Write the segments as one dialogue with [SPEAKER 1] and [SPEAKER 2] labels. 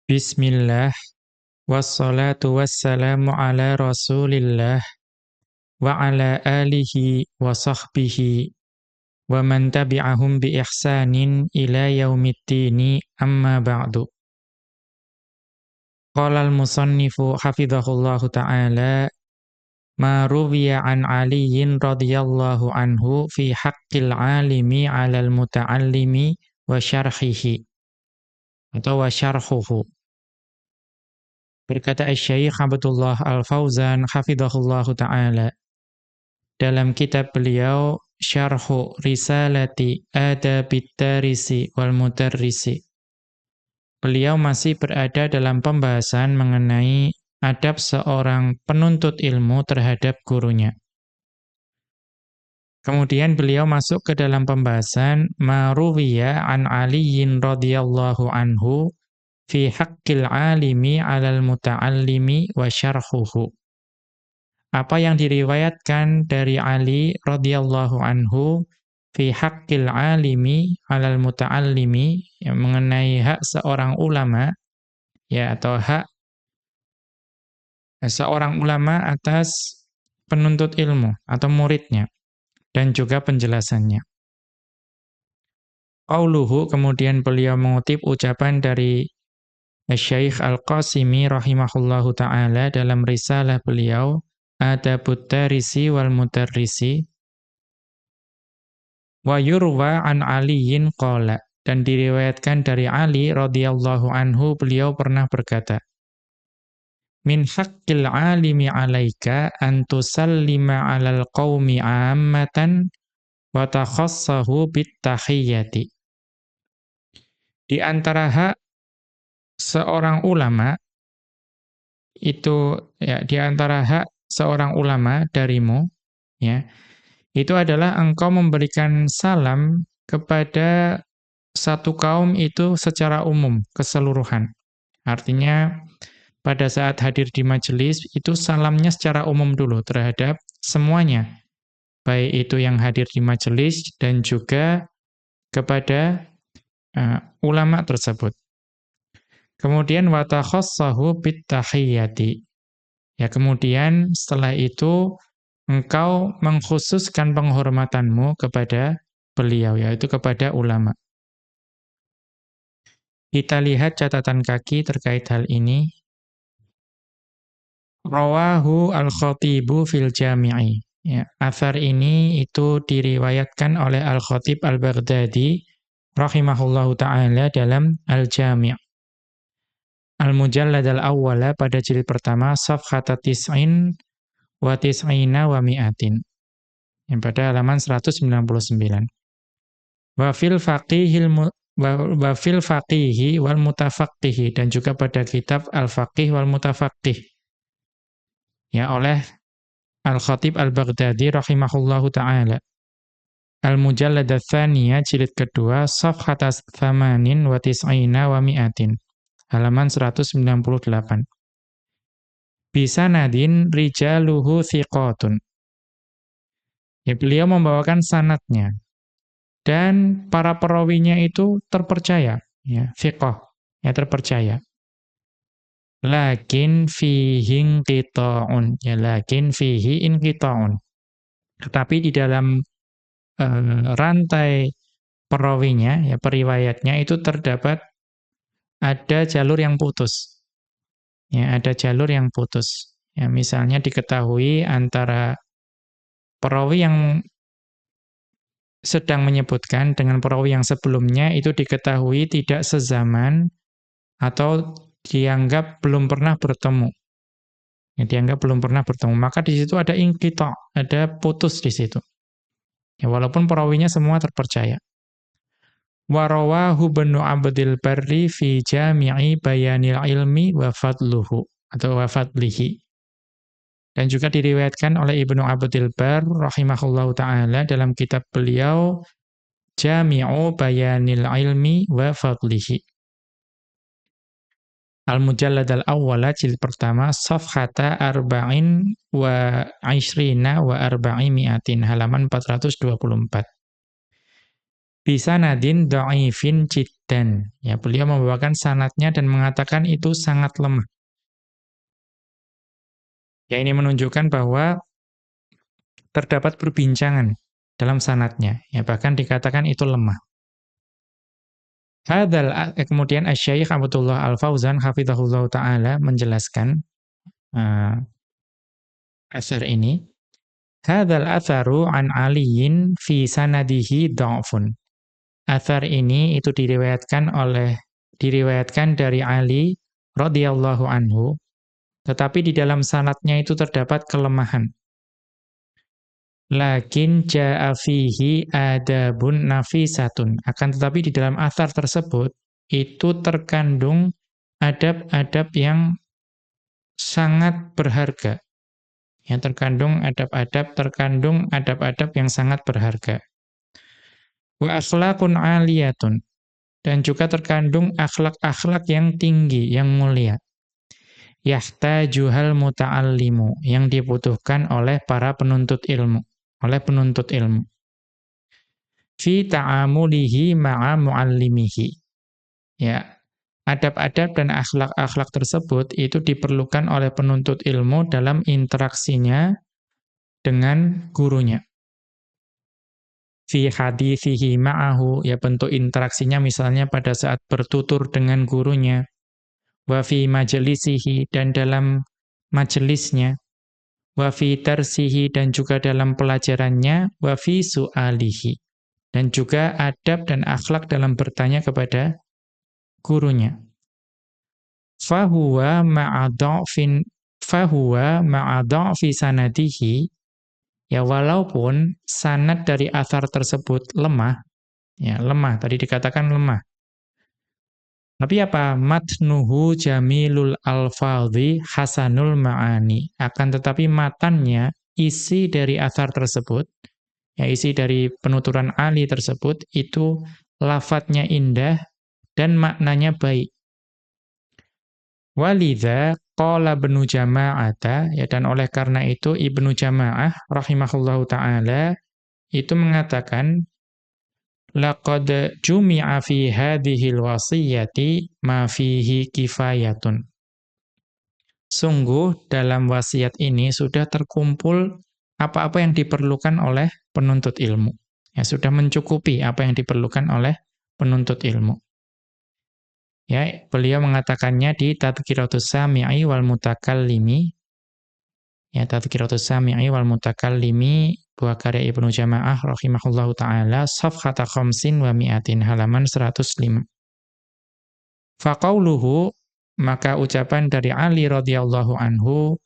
[SPEAKER 1] Bismillah, wassalatu wassalamu ala rasulillah, wa ala alihi wa sahbihi, wa man tabi'ahum bi ihsanin ila yaumiddini amma ba'du. Qala al-musannifu hafidhahullahu ta'ala, ma ruwiya an aliyin radhiyallahu anhu fi haqqil alimi ala al-muta'allimi wa syarhihi, atau wa syarhuhu. Berkata Asy-Syaikh Abdullah Al-Fauzan hafizahullahu taala dalam kitab beliau Syarhu Risalati Adabit Darisi wal Mudarrisi. Beliau masih berada dalam pembahasan mengenai adab seorang penuntut ilmu terhadap gurunya. Kemudian beliau masuk ke dalam pembahasan Maruwiya an Aliyin radhiyallahu anhu fi haqqil alimi 'alal muta'allimi wa syarhuhu. Apa yang diriwayatkan dari Ali radhiyallahu anhu fi haqqil alimi 'alal muta'allimi, yang mengenai hak seorang ulama, ya, atau hak seorang ulama atas penuntut ilmu atau muridnya, dan juga penjelasannya. Qauluhu, kemudian beliau mengutip ucapan dari Asy-Syaikh Al-Qasimi rahimahullahu ta'ala dalam risalah beliau, Adabut Darisi wal Mudarrisi, wa yurwa an Aliyin qala, dan diriwayatkan dari Ali radhiyallahu anhu, beliau pernah berkata, min haqqil alimi alaika an tusallima alal qaumi ammatan wa takhassahu bit tahiyyati. Di antara hak seorang ulama itu, ya, di antara hak seorang ulama darimu, ya, itu adalah engkau memberikan salam kepada satu kaum itu secara umum, keseluruhan. Artinya pada saat hadir di majelis itu salamnya secara umum dulu terhadap semuanya, baik itu yang hadir di majelis dan juga kepada ulama tersebut. Kemudian wa takhassahu bit tahiyyati. Ya, kemudian setelah itu engkau mengkhususkan penghormatanmu kepada beliau, yaitu kepada ulama. Kita lihat catatan kaki terkait hal ini. Rawahu al-Khatibu fil Jami'i. Ya, athar ini itu diriwayatkan oleh Al-Khatib Al-Baghdadi rahimahullahu ta'ala dalam Al-Jami'. Al-Mujallad al-Awwala, pada jilid pertama, safhata tis'in wa tis'ina wa mi'atin, yang pada halaman 199. Wa fil faqihi wal mutafaqqihi, dan juga pada kitab Al-Faqih wal Mutafaqih, ya, oleh Al-Khatib Al-Baghdadi rahimahullahu ta'ala. Al-Mujallad ats-tsaniyah, jilid kedua, safhata tsamanin wa tis'ina wa mi'atin, halaman 198. Bisanadin rijaluhu thiqatun. Ya, beliau membawakan sanadnya, dan para perawinya itu terpercaya, ya, thiqah, ya, terpercaya. Lakin fihi inqita'un, ya, lakin fihi inqita'un. Tetapi di dalam rantai perawinya, ya, periwayatnya itu terdapat ada jalur yang putus. Ya, ada jalur yang putus. Ya, misalnya diketahui antara perawi yang sedang menyebutkan dengan perawi yang sebelumnya itu diketahui tidak sezaman atau dianggap belum pernah bertemu. Ya, dianggap belum pernah bertemu, maka di situ ada inqita', ada putus di situ. Ya, walaupun perawinya semua terpercaya. Wa rawahu Ibnu Abdil Barri fi Jami'i Bayanil Ilmi wa Fadluhu, atau wa Fadlihi. Dan juga diriwayatkan oleh Ibnu Abdil Barr rahimahullahu ta'ala dalam kitab beliau Jami'u Bayanil Ilmi wa Fadlihi. Al-Mujallad al-Awwala, jilid pertama, safhata arba'in wa ishrina wa arba'i mi'atin, halaman 424. bisanadin dha'ifin jiddan. Ya, beliau membawakan sanadnya dan mengatakan itu sangat lemah. Ya, ini menunjukkan bahwa terdapat perbincangan dalam sanadnya. Ya, bahkan dikatakan itu lemah. Kemudian Asy-Syaikh Abdullah Al-Fauzan hafizahullah taala menjelaskan asar ini. Hadzal atharu an Aliyin fi sanadihi dha'fun. Athar ini itu diriwayatkan dari Ali radhiyallahu anhu, tetapi di dalam sanadnya itu terdapat kelemahan. Lakin jaa fihi adabun nafisatun. Akan tetapi di dalam athar tersebut itu terkandung adab-adab yang sangat berharga. Yang terkandung adab-adab yang sangat berharga. Wa akhlaqun aliyatun, dan juga terkandung akhlak-akhlak yang tinggi, yang mulia. Yahtajuhal muta'allimu, yang dibutuhkan oleh para penuntut ilmu, Fi ta'amulihi ma'a muallimihi. Ya, adab-adab dan akhlak-akhlak tersebut itu diperlukan oleh penuntut ilmu dalam interaksinya dengan gurunya. Fi hadithihi ma'ahu, ya bentuk interaksinya misalnya pada saat bertutur dengan gurunya. Wa fi majlisihi, dan dalam majelisnya. Wa fi tarsihi, dan juga dalam pelajarannya. Wa fi su'alihi, dan juga adab dan akhlak dalam bertanya kepada gurunya. Fahuwa ma'adha'fi sanadihi, ya walaupun sanad dari athar tersebut lemah, ya lemah, tadi dikatakan lemah. Tapi apa? Matnuhu jamilul alfadhi hasanul ma'ani. Akan tetapi matannya, isi dari athar tersebut, ya isi dari penuturan Ali tersebut, itu lafadznya indah dan maknanya baik. Walidha qala Ibnu Jama'ata, ya, dan oleh karena itu Ibnu Jama'ah rahimahullahu ta'ala itu mengatakan, laqad jumi'a fi hadhil wasiyyati ma fihi kifayatun. Sungguh dalam wasiat ini sudah terkumpul apa-apa yang diperlukan oleh penuntut ilmu. Ya, sudah mencukupi apa yang diperlukan oleh penuntut ilmu. Ya, beliau mengatakannya di Tadhkiratus Sami'i wal Mutakallimi. Ya, Tadhkiratus Sami'i wal Mutakallimi, buah karya Ibnu Jama'ah rahimahullahu taala, safhata khamsin wa mi'atin, halaman 105. Faqauluhu, maka ucapan dari Ali radhiyallahu anhu,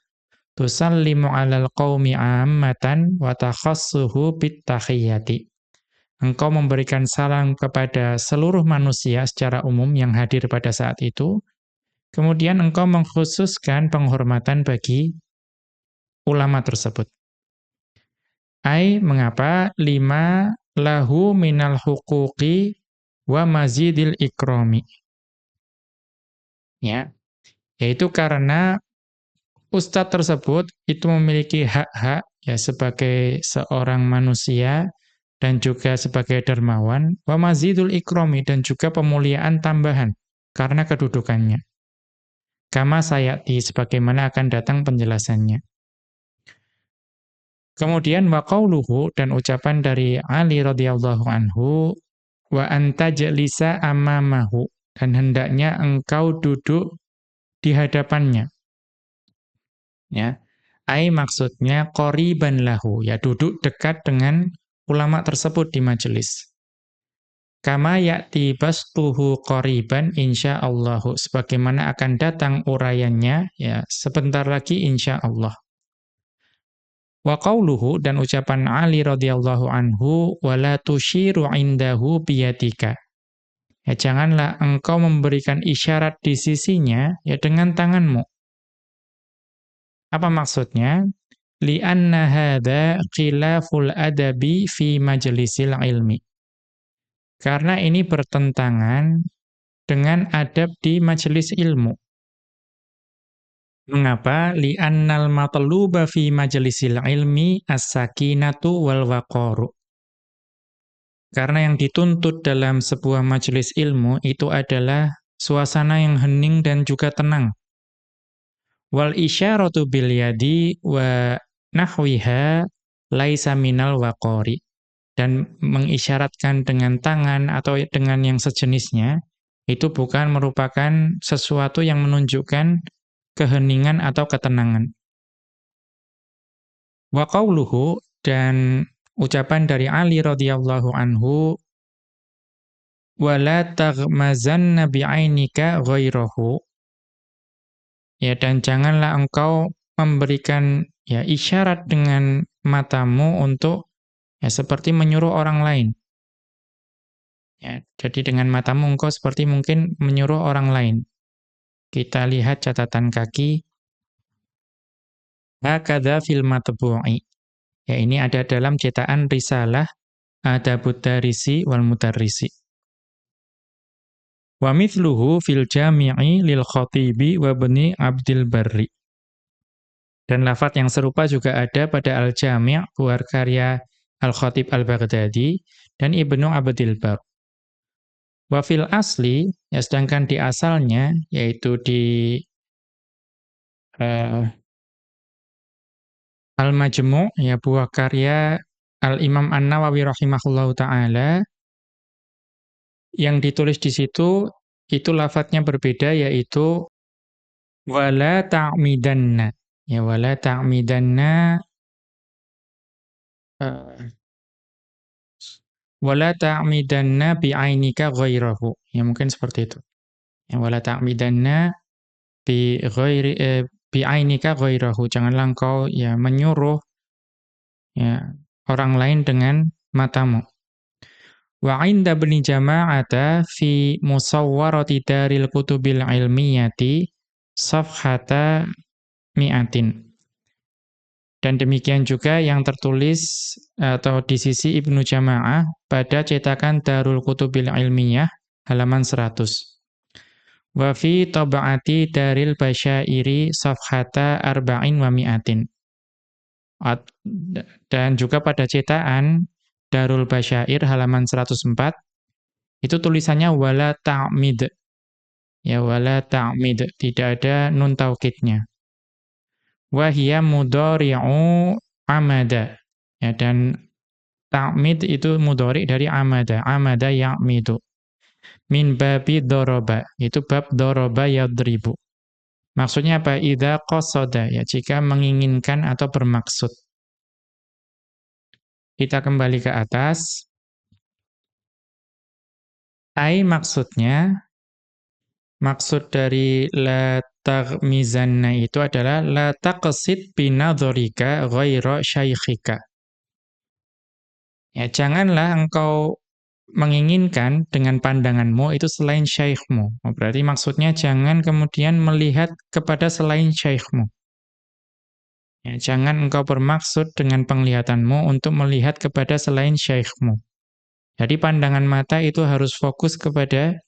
[SPEAKER 1] tusallimu 'alal qaumi 'ammatan wa takhassuhu bit tahiyyati. Engkau memberikan salam kepada seluruh manusia secara umum yang hadir pada saat itu, kemudian engkau mengkhususkan penghormatan bagi ulama tersebut. Mengapa? Lima lahu minal huquqi wa mazidil ikrami. Ya, yaitu karena ustadz tersebut itu memiliki hak-hak, ya, sebagai seorang manusia dan juga sebagai dermawan, wa mazidul ikrami, dan juga pemuliaan tambahan karena kedudukannya. Kama sayati, sebagaimana akan datang penjelasannya. Kemudian wa qauluhu, dan ucapan dari Ali radhiyallahu anhu, wa anta jalisa amamahu, dan hendaknya engkau duduk di hadapannya. Ya. Maksudnya qoriban lahu, ya duduk dekat dengan ulama tersebut di majelis. Kama ya'ti bastuhu qoriban insyaallahu, sebagaimana akan datang uraiannya, ya sebentar lagi insyaallah. Wa qauluhu, dan ucapan Ali radhiyallahu anhu, wala tusyiru indahu biyadika. Ya, janganlah engkau memberikan isyarat di sisinya, ya dengan tanganmu. Apa maksudnya? Li'anna hadza khilaful adabi fi majlisil ilmi. Karena ini bertentangan dengan adab di majelis ilmu. Mengapa? Li'annal matluba fi majlisil ilmi as-sakinatu wal waqaru. Karena yang dituntut dalam sebuah majelis ilmu itu adalah suasana yang hening dan juga tenang. Wal isyaratu bil yadi wa nahwiha laisa minal waqari. Dan mengisyaratkan dengan tangan atau dengan yang sejenisnya, itu bukan merupakan sesuatu yang menunjukkan keheningan atau ketenangan. Wa qauluhu, dan ucapan dari Ali radhiyallahu anhu, wala taghmazanna bi'ainika ghairahu, ya, dan janganlah engkau memberikan ya isyarat dengan matamu untuk ya seperti menyuruh orang lain. Ya, jadi dengan matamu engkau seperti mungkin menyuruh orang lain. Kita lihat catatan kaki. Hakadha fil matbu'i. Ya, ini ada dalam cetakan Risalah Adabud Darisi wal Mudarrisi. Wa mithluhu fil Jami'i lil Khatibi wa Ibni Abdil Barri. Dan lafaz yang serupa juga ada pada Al-Jami' buat karya Al-Khatib Al-Baghdadi dan Ibnu Abdil Barr. Wa fil asli, ya, sedangkan di asalnya, yaitu di Al-Majmu', ya, buah karya Al-Imam An-Nawawi rahimahullahu ta'ala, yang ditulis di situ, itu lafadznya berbeda, yaitu wala ta'midanna. Ya, wala ta'midanna, wala ta'midanna bi'ainika ghairahu. Ya, mungkin seperti itu. Ya, wala ta'midanna bi'ainika ghairahu. Janganlah engkau ya menyuruh ya orang lain dengan matamu. Wa 'inda Ibni Jama'ata fi Musawwarati Daril Kutubil Ilmiyati safhata mi'atin. Dan demikian juga yang tertulis atau di sisi Ibnu Jama'ah pada cetakan Darul Kutubil Ilmiyah halaman 100. Wa fi tab'ati Daril Basyairi safhata arba'in wa mi'atin. Dan juga pada cetakan Darul Basyair halaman 104, itu tulisannya wala ta'mid. Ya, wala ta'mid, tidak ada nun taukidnya. Wa hiya mudhari'u amada. Ya, dan ta'mid itu mudhari' dari amada. Amada ya'midu. Min babi doroba. Itu bab doroba yadribu. Maksudnya apa? Idza qasada, ya, jika menginginkan atau bermaksud. Kita kembali ke atas. Maksud dari la taghmizanna itu adalah la taqsid binadharika ghaira syaikhika. Ya, janganlah engkau menginginkan dengan pandanganmu itu selain syekhmu. Berarti maksudnya jangan kemudian melihat kepada selain syekhmu. Ya, jangan engkau bermaksud dengan penglihatanmu untuk melihat kepada selain syekhmu. Jadi pandangan mata itu harus fokus kepada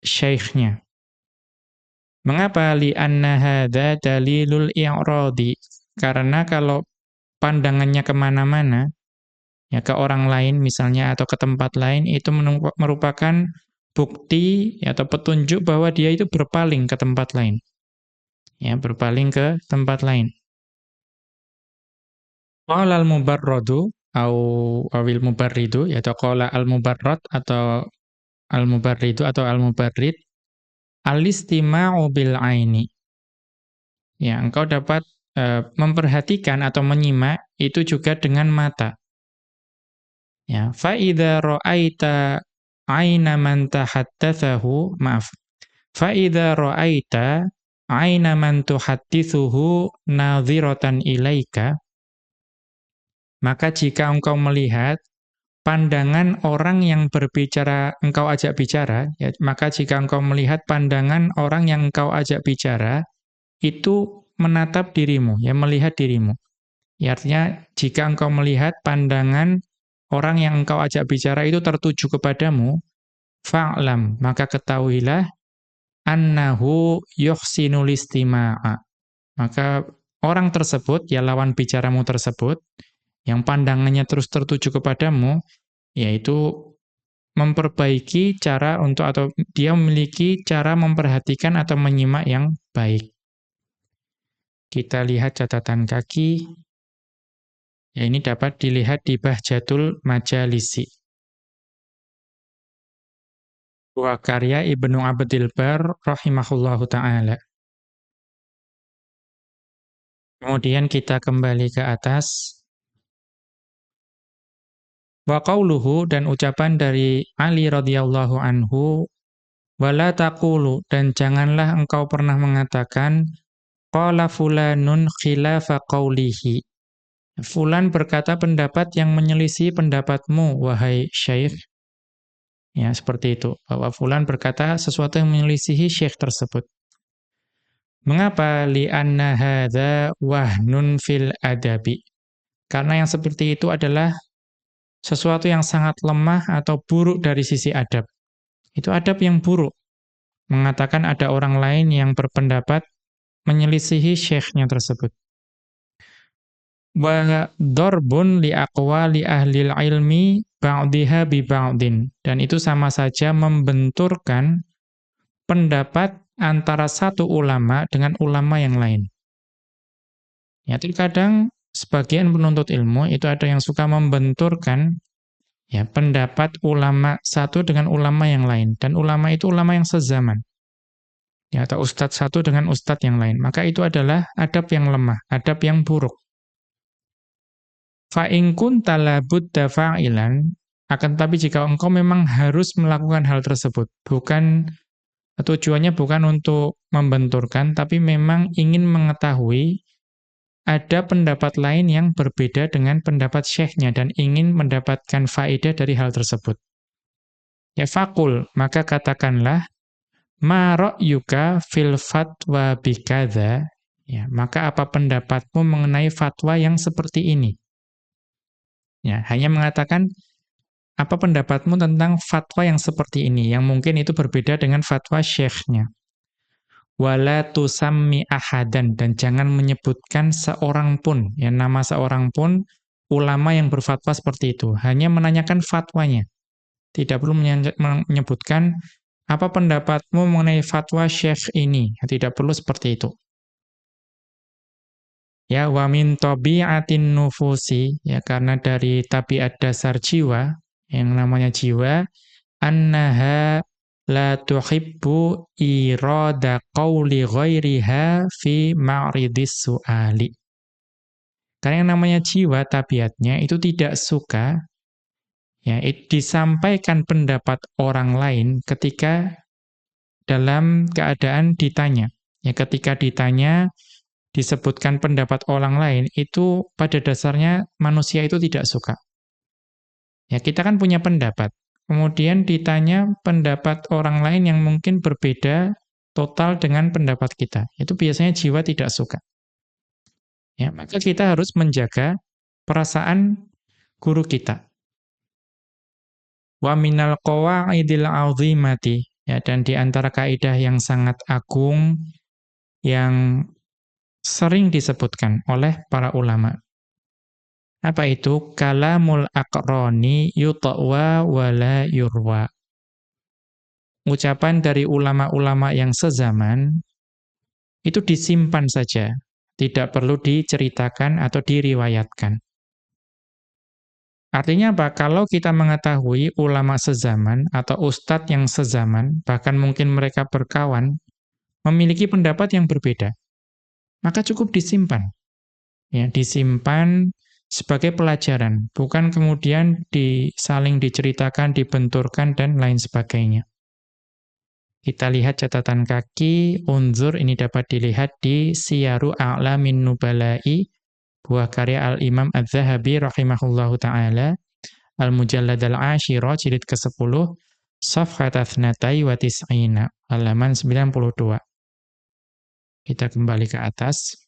[SPEAKER 1] syekhnya. Mengapa? Li'anna hadza dalilul i'radi. Karena kalau pandangannya kemana-mana, ya ke orang lain misalnya atau ke tempat lain, itu merupakan bukti atau petunjuk bahwa dia itu berpaling ke tempat lain. Ya, berpaling ke tempat lain. Qala al-mubarradu awil mubarridu, yaitu qala al-mubarrad atau al-mubarridu atau al-mubarrid, al-istima'u bil aini. Ya, engkau dapat memperhatikan atau menyimak itu juga dengan mata. Ya, fa idza ra'aita aina man tahattatsahu, maaf. Fa idza ra'aita aina man tuhadditsuhu nadhiratan ilaika, maka jika engkau melihat pandangan orang yang berbicara, engkau ajak bicara, ya, maka jika engkau melihat pandangan orang yang engkau ajak bicara, itu menatap dirimu, ya, melihat dirimu. Ya, artinya, jika engkau melihat pandangan orang yang engkau ajak bicara itu tertuju kepadamu, fa'lam, maka ketahuilah, annahu yuhsinul istima'a. Maka orang tersebut, ya lawan bicaramu tersebut, yang pandangannya terus tertuju kepadamu, yaitu memperbaiki cara untuk atau dia memiliki cara memperhatikan atau menyimak yang baik. Kita lihat catatan kaki. Ya, ini dapat dilihat di Bahjatul Majalisi. Buah karya Ibnu Abdil Bar rahimahullahu ta'ala. Kemudian kita kembali ke atas. Wa qauluhu, dan ucapan dari Ali radhiyallahu anhu, wala taqulu, dan janganlah engkau pernah mengatakan qala fulanun khilafa qaulihi. Fulan berkata pendapat yang menyelisih pendapatmu, wahai syekh. Ya, seperti itu. Bahwa fulan berkata sesuatu yang menyelisihi syekh tersebut. Mengapa? Li'anna hadza wahnun fil adabi. Karena yang seperti itu adalah sesuatu yang sangat lemah atau buruk dari sisi adab. Itu adab yang buruk. Mengatakan ada orang lain yang berpendapat menyelisihi syekhnya tersebut. Wa darbun li aqwali ahlil ilmi ba'diha bi ba'din. Dan itu sama saja membenturkan pendapat antara satu ulama dengan ulama yang lain. Ya, terkadang sebagian penuntut ilmu itu ada yang suka membenturkan ya pendapat ulama satu dengan ulama yang lain, dan ulama itu ulama yang sezaman. Ya, atau ustadz satu dengan ustadz yang lain. Maka itu adalah adab yang lemah, adab yang buruk. Fa in kunta la budda fa'ilan, akan tetapi jika engkau memang harus melakukan hal tersebut, tujuannya bukan untuk membenturkan, tapi memang ingin mengetahui ada pendapat lain yang berbeda dengan pendapat syekhnya dan ingin mendapatkan faedah dari hal tersebut. Ya faqul, maka katakanlah, ma ra'yuka fil fatwa bikadza, ya, maka apa pendapatmu mengenai fatwa yang seperti ini? Ya, hanya mengatakan apa pendapatmu tentang fatwa yang seperti ini, yang mungkin itu berbeda dengan fatwa syekhnya. Wala tusammi ahadan, dan jangan menyebutkan seorang pun, ya, nama seorang pun ulama yang berfatwa seperti itu. Hanya menanyakan fatwanya. Tidak perlu menyebutkan apa pendapatmu mengenai fatwa syekh ini. Tidak perlu seperti itu. Ya, wa min tabi'atin nufusi, ya, karena dari tabiat dasar jiwa, yang namanya jiwa, annaha la tuhibbu irada qawli ghairiha fi ma'ridis su'ali. Karena yang namanya jiwa tabiatnya itu tidak suka ya disampaikan pendapat orang lain ketika dalam keadaan ditanya. Ya, ketika ditanya disebutkan pendapat orang lain, itu pada dasarnya manusia itu tidak suka. Ya, kita kan punya pendapat. Kemudian ditanya pendapat orang lain yang mungkin berbeda total dengan pendapat kita. Itu biasanya jiwa tidak suka. Ya, maka kita harus menjaga perasaan guru kita. Wa minal qawaidil 'azimati, ya, dan di antara kaidah yang sangat agung yang sering disebutkan oleh para ulama. Apa itu? Kalamul aqrani yuta'wa wa la yurwa. Ucapan dari ulama-ulama yang sezaman itu disimpan saja, tidak perlu diceritakan atau diriwayatkan. Artinya apa? Kalau kita mengetahui ulama sezaman atau ustadz yang sezaman, bahkan mungkin mereka berkawan, memiliki pendapat yang berbeda, maka cukup disimpan. Ya, disimpan sebagai pelajaran, bukan kemudian saling diceritakan, dibenturkan, dan lain sebagainya. Kita lihat catatan kaki, unzur, ini dapat dilihat di Siyaru A'lamin Nubala'i, buah karya Al-Imam Adz-Dzahabi rahimahullahu ta'ala, Al-Mujallad Al-Ashira, jilid ke-10, Safhat Athnatai wa Tis'ina, halaman 92. Kita kembali ke atas.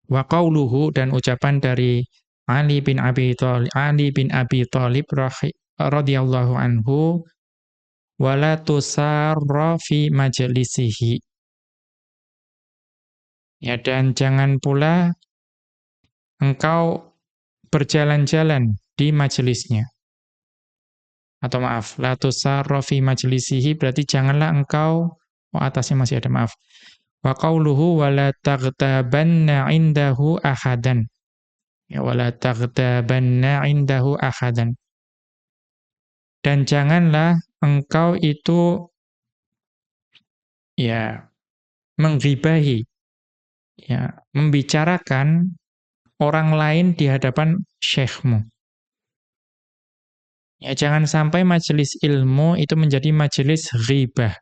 [SPEAKER 1] Wa qauluhu, dan ucapan dari Ali bin Abi Thalib radhiyallahu anhu, wala tusarra fi majlisihi. Ya, dan jangan pula engkau berjalan-jalan di majelisnya. Atau maaf, la tusarra fi majlisihi berarti janganlah engkau, oh atasnya masih ada, maaf. Wa qauluhu wa la taghtabanna indahu ahadan. Ya, wa la taghtabanna indahu ahadan. Dan janganlah engkau itu ya mengghibahi, ya, membicarakan orang lain di hadapan syekhmu. Ya, jangan sampai majelis ilmu itu menjadi majelis ghibah.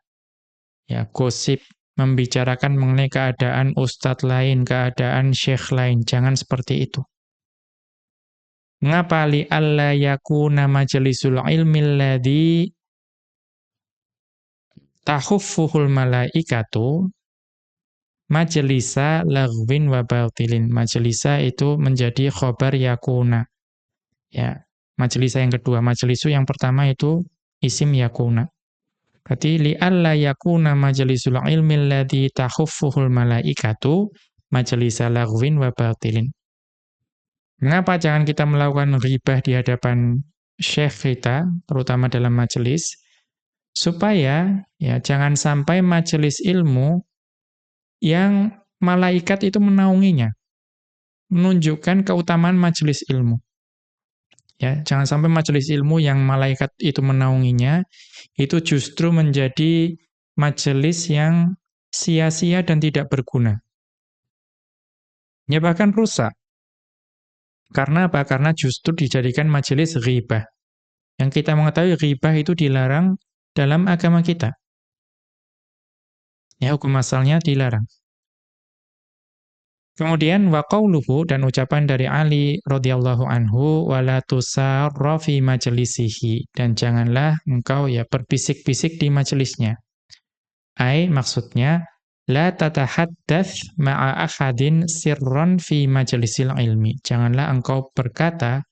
[SPEAKER 1] Ya, gosip, membicarakan mengenai keadaan ustadz lain, keadaan syekh lain. Jangan seperti itu. Ngapa li alla yakuna majlisul ilmi alladhi tahuffuhul malaikatu majlisa laghwin wa batilin. Majlisa itu menjadi khobar yakuna. Ya, majlisa yang kedua. Majlisu yang pertama itu isim yakuna. Berarti li alla yakuna majlisul ilmi alladhi tahuffuhul malaikatu majlisa laghwin wa batilin. Mengapa jangan kita melakukan ghibah di hadapan syekh kita, terutama dalam majelis, supaya ya jangan sampai majelis ilmu yang malaikat itu menaunginya, menunjukkan keutamaan majelis ilmu. Ya, jangan sampai majelis ilmu yang malaikat itu menaunginya itu justru menjadi majelis yang sia-sia dan tidak berguna. Ya bahkan rusak. Karena apa? Karena justru dijadikan majelis ghibah. Yang kita mengetahui ghibah itu dilarang dalam agama kita. Ya, hukum asalnya dilarang. Kemudian wa qauluhu dan ucapan dari Ali radhiyallahu anhu wala tusarra fi majlisihi dan janganlah engkau ya berbisik-bisik di majelisnya. Maksudnya la tatahaddatsy ma'a ahadin sirran fi majlisil ilmi. Janganlah engkau berkata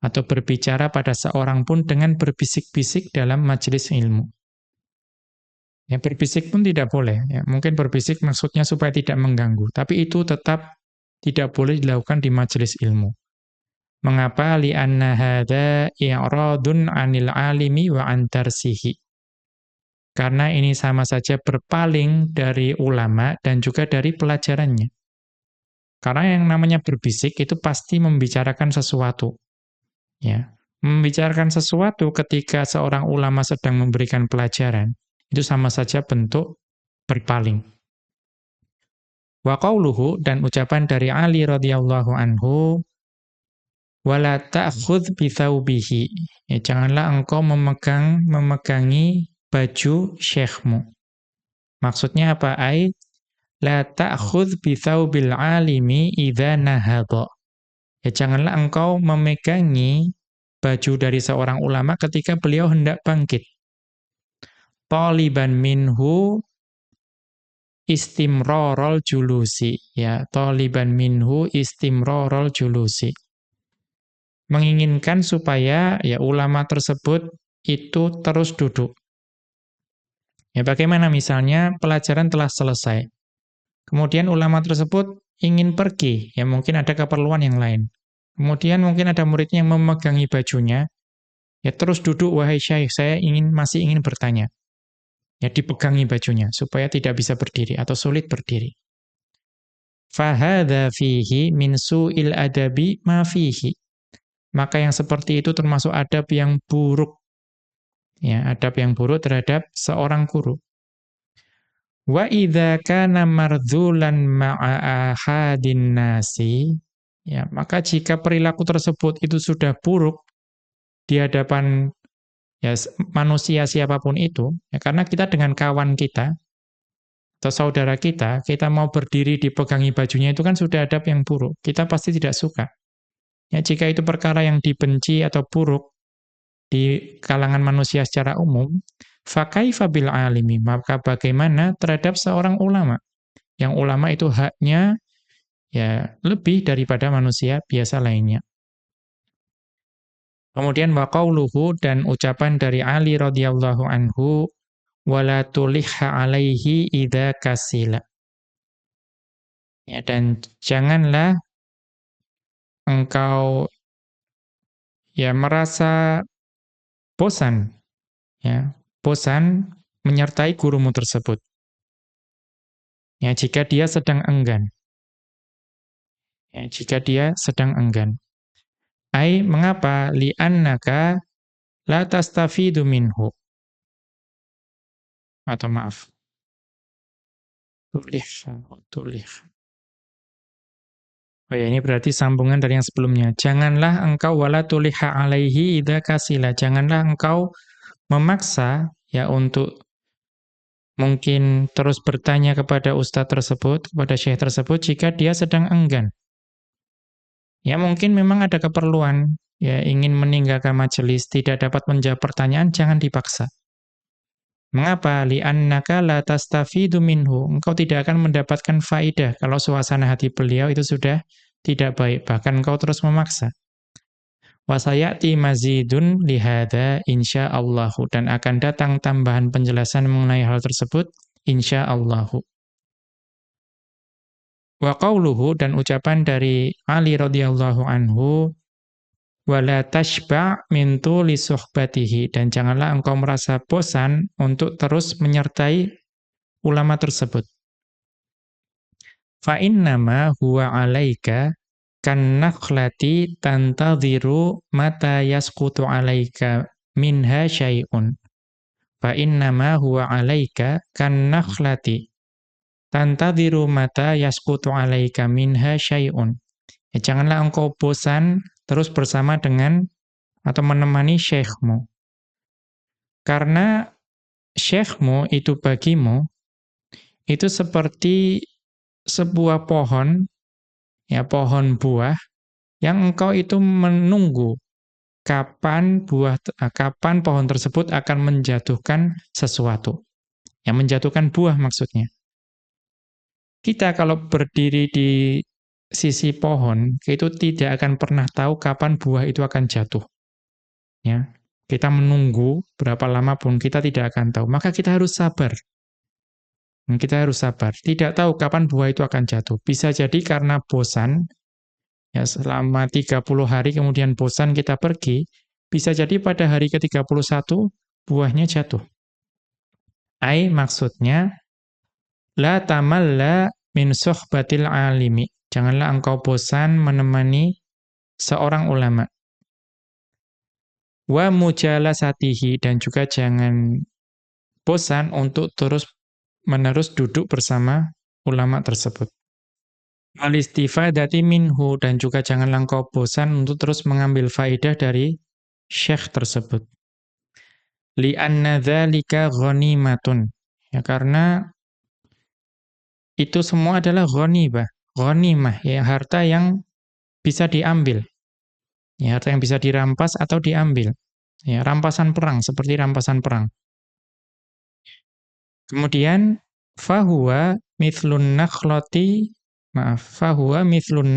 [SPEAKER 1] atau berbicara pada seorang pun dengan berbisik-bisik dalam majelis ilmu. Ya, berbisik pun tidak boleh. Ya, mungkin berbisik maksudnya supaya tidak mengganggu. Tapi itu tetap tidak boleh dilakukan di majelis ilmu. Mengapa? Li'anna hadza i'radun 'anil 'alimi wa an darsihi. Karena ini sama saja berpaling dari ulama dan juga dari pelajarannya. Karena yang namanya berbisik itu pasti membicarakan sesuatu. Ya, membicarakan sesuatu ketika seorang ulama sedang memberikan pelajaran, itu sama saja bentuk berpaling. Wa qauluhu dan ucapan dari Ali radhiyallahu anhu wala ta'khudh bi thawbihi. Ya, janganlah engkau memegangi baju syekhmu. Maksudnya apa? La ta'khudh bi thawbil alimi idza nahadha. Ya, janganlah engkau memegangi baju dari seorang ulama ketika beliau hendak bangkit. Taliban minhu istimrarul julusi. Ya, taliban minhu istimrarul julusi. Menginginkan supaya ya ulama tersebut itu terus duduk. Ya, bagaimana misalnya pelajaran telah selesai. Kemudian ulama tersebut ingin pergi, ya mungkin ada keperluan yang lain. Kemudian mungkin ada muridnya yang memegangi bajunya, ya terus duduk, wahai syekh, saya masih ingin bertanya. Ya dipegangi bajunya, supaya tidak bisa berdiri atau sulit berdiri. Fahadha fihi min su'il adabi ma fihi. Maka yang seperti itu termasuk adab yang buruk. Ya, adab yang buruk terhadap seorang guru. Wa idza kana mardzulan ma'a ahadin nasi, ya, maka jika perilaku tersebut itu sudah buruk di hadapan ya manusia siapapun itu, ya, karena kita dengan kawan kita atau saudara kita mau berdiri dipegangi bajunya itu kan sudah adab yang buruk. Kita pasti tidak suka. Ya, jika itu perkara yang dibenci atau buruk di kalangan manusia secara umum, fa kaifa bil alimi, maka bagaimana terhadap seorang ulama? Yang ulama itu haknya ya lebih daripada manusia biasa lainnya. Kemudian wa qauluhu dan ucapan dari Ali radhiyallahu anhu wala tulihha alaihi idza kasila. Ya, dan janganlah engkau ya merasa bosan, ya, bosan menyertai gurumu tersebut. Ya, jika dia sedang enggan. Ya, jika dia sedang enggan. Mengapa? Li'annaka la tastafidu minhu. Atau maaf. Tulih. Oh ya, ini berarti sambungan dari yang sebelumnya. Janganlah engkau wala tuliha alaihi idza kasila. Janganlah engkau memaksa ya untuk mungkin terus bertanya kepada ustadz tersebut, kepada syekh tersebut jika dia sedang enggan. Ya mungkin memang ada keperluan, ya ingin meninggalkan majelis, tidak dapat menjawab pertanyaan, jangan dipaksa. Mengapa? Li'annaka la tastafidu minhu. Engkau tidak akan mendapatkan faidah kalau suasana hati beliau itu sudah tidak baik. Bahkan engkau terus memaksa. Wa sayati mazidun lihada insyaallahu. Dan akan datang tambahan penjelasan mengenai hal tersebut insyaallahu. Wa qauluhu, dan ucapan dari Ali radhiyallahu anhu, wala tashba' min tuli suhbatihi, dan janganlah engkau merasa bosan untuk terus menyertai ulama tersebut. Fa innama huwa 'alaika kan nakhlati tantadhiru mata yasqutu 'alaika minha syai'un. Fa innama huwa 'alaika kan nakhlati tantadhiru mata yasqutu 'alaika minha syai'un. Ya, janganlah engkau bosan terus bersama dengan atau menemani syekhmu. Karena syekhmu itu bagimu, itu seperti sebuah pohon, ya pohon buah, yang engkau itu menunggu kapan pohon tersebut akan menjatuhkan sesuatu. Yang menjatuhkan buah maksudnya. Kita kalau berdiri di sisi pohon, itu tidak akan pernah tahu kapan buah itu akan jatuh. Ya, kita menunggu berapa lama pun kita tidak akan tahu. Maka kita harus sabar. Kita harus sabar. Tidak tahu kapan buah itu akan jatuh. Bisa jadi karena bosan, ya selama 30 hari kemudian bosan kita pergi, bisa jadi pada hari ke-31 buahnya jatuh. Maksudnya, la tamalla min suhbatil alimi. Janganlah engkau bosan menemani seorang ulama. Wa mujalasatihi, dan juga jangan bosan untuk terus-menerus duduk bersama ulama tersebut. Al-istifadati minhu, dan juga janganlah engkau bosan untuk terus mengambil faidah dari syekh tersebut. Li'anna dzalika ghanimatun. Ya, karena itu semua adalah ghanimah, ya harta yang bisa diambil. Ya, harta yang bisa dirampas atau diambil. Ya, rampasan perang, seperti rampasan perang. Kemudian fahuwa mithlun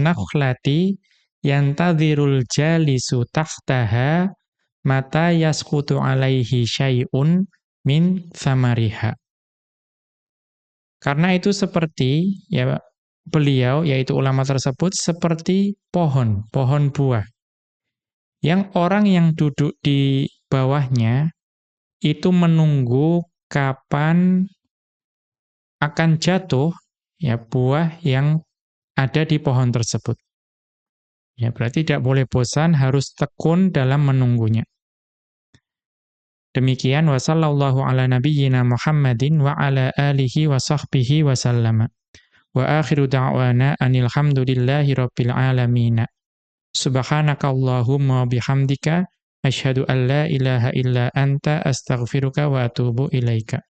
[SPEAKER 1] nakhlati yantadhirul jalisu tahtaha mata yasqutu alaihi syai'un min thamariha. Karena itu seperti, ya beliau, yaitu ulama tersebut, seperti pohon buah. Yang orang yang duduk di bawahnya itu menunggu kapan akan jatuh ya buah yang ada di pohon tersebut. Ya, berarti tidak boleh bosan, harus tekun dalam menunggunya. Demikian wa sallallahu ala nabiyyina Muhammadin wa ala alihi wa sahbihi wa sallama. Wa akhiru da'wana anil hamdulillahi rabbil alamin. Subhanakallahumma bihamdika asyhadu an la ilaha illa anta astaghfiruka wa atubu ilaika.